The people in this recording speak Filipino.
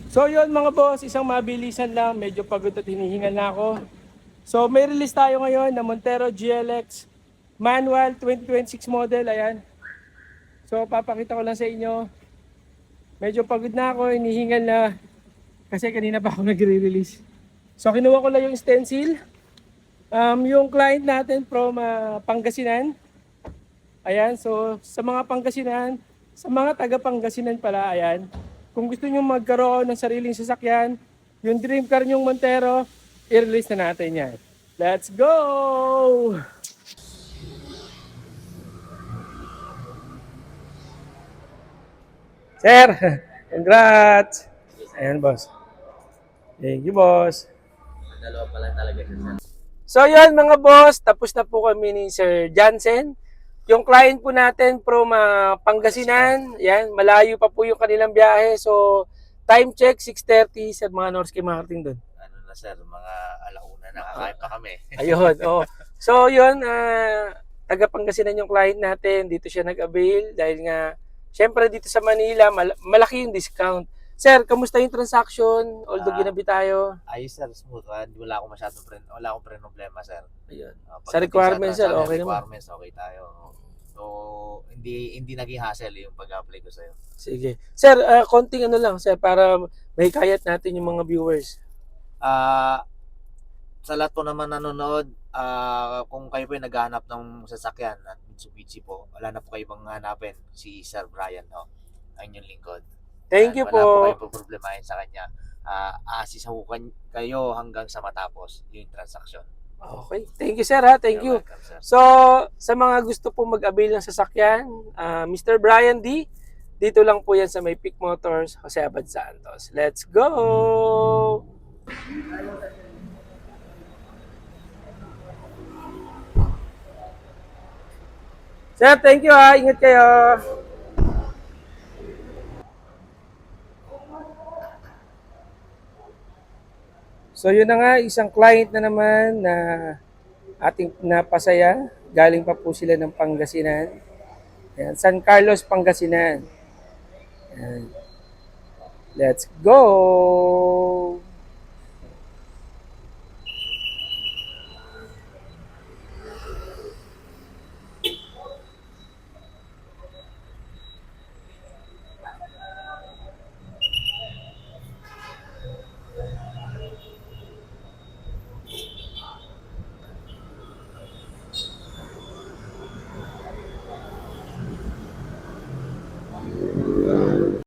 So yun mga boss, isang mabilisan lang, medyo pagod at hinihingal na ako. So may release tayo ngayon na Montero GLX manual 2026 model, ayan. So papakita ko lang sa inyo, medyo pagod na ako, hinihingal na kasi kanina pa ako nagre-release. So kinuha ko lang yung stencil, yung client natin from Pangasinan. Ayan, so sa mga Pangasinan, sa mga taga Pangasinan pala, ayan. Kung gusto nyo magkaroon ng sariling sasakyan, yung dream car nyong Montero, i-release na natin yan. Let's go! Sir, congrats! Ayan, boss. Thank you, boss. Dalawa pa lang talaga siya, sir. So yun mga boss, tapos na po kami ni Sir Jansen. Yung client po natin from Pangasinan, yan, malayo pa po yung kanilang biyahe. So time check 6:30 sa mga Norske Marketing doon. Ano na, sir, mga alauna nakakain pa kami. Ayun, oh. So yun, taga Pangasinan yung client natin, dito siya nag-avail dahil nga syempre dito sa Manila malaki yung discount. Sir, kamusta yung transaction? Although ginabi tayo. Ayos, sir, smooth. Wala akong problema, sir. Ayun. Sa Pagdating requirements, sir, transaction, okay naman. requirements, okay tayo. So, hindi naging hassle yung pag-apply ko sa'yo. Sige. Sir, konting ano lang, sir, para mahikayat natin yung mga viewers. Ah, sa lahat po naman nanonood, kung kayo po yung naghahanap ng sasakyan at Mitsubishi po, wala na po kayo bang hanapin si Sir Brian, no? Ang yung lingkod. Thank you Wala po po. kayo problemahin sa kanya. Aasisahukan kayo hanggang sa matapos yung transaksyon. Okay. Thank you, sir, ha. Thank you. You're welcome, sir. So, sa mga gusto po mag-avail ng sasakyan, Mr. Brian D., dito lang po yan sa may Peak Motors, Jose Abad Santos. Let's go! Sir, thank you, ha. Ingat kayo. So, yun na nga, isang client na naman na ating napasaya. Galing pa po sila ng Pangasinan. Ayan, San Carlos, Pangasinan. Ayan. Let's go!